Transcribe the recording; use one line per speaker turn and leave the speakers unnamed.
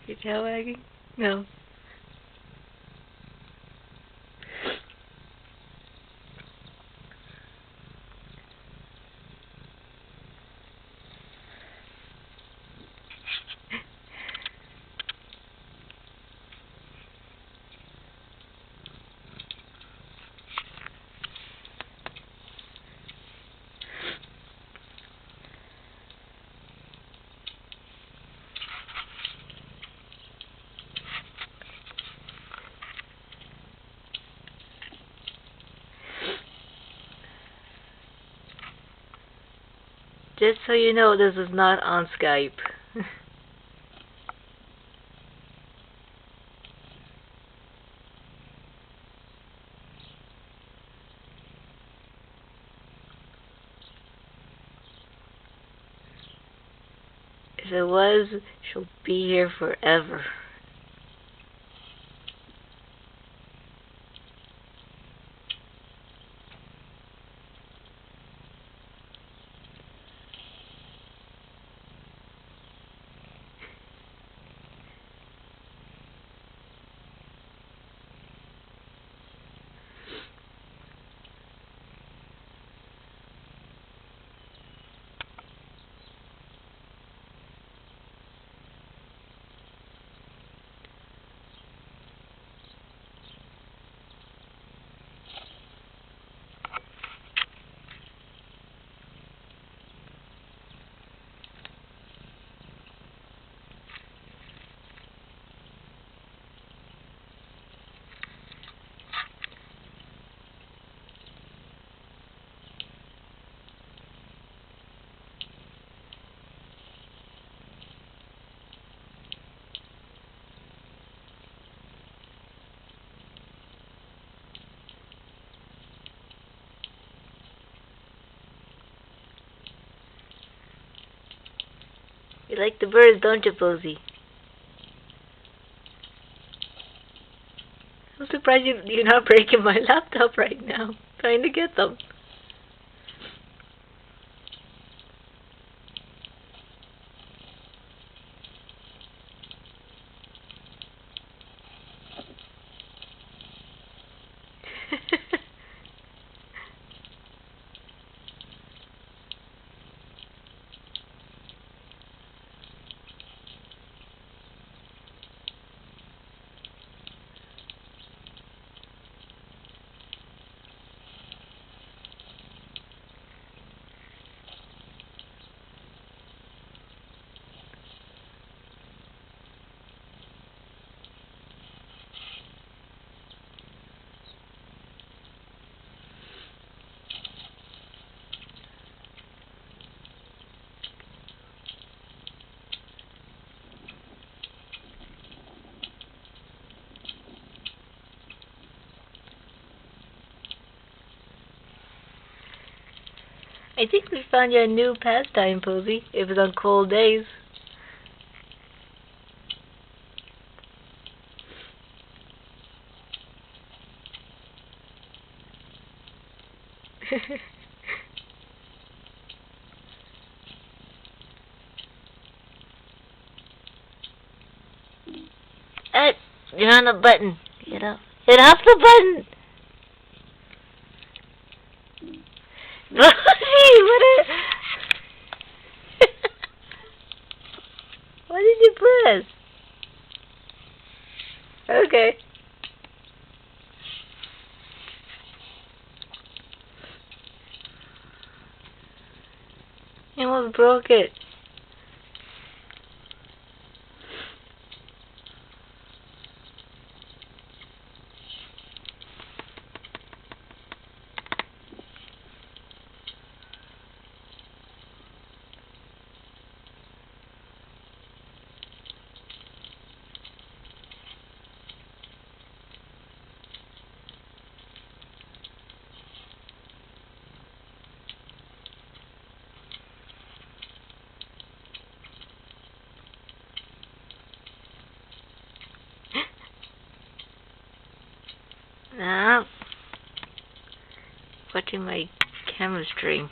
You tail wagging? No. Just so you know, this is not on Skype. If it was, she'll be here forever. You like the birds, don't you, Posey? I'm surprised you're not breaking my laptop right now, trying to get them. I think we found you a new pastime, Posey, if it's on cold days. You're on the button. Get off. Get off the button! Posey, what did you press? Okay. You almost broke it. Watching my camera stream.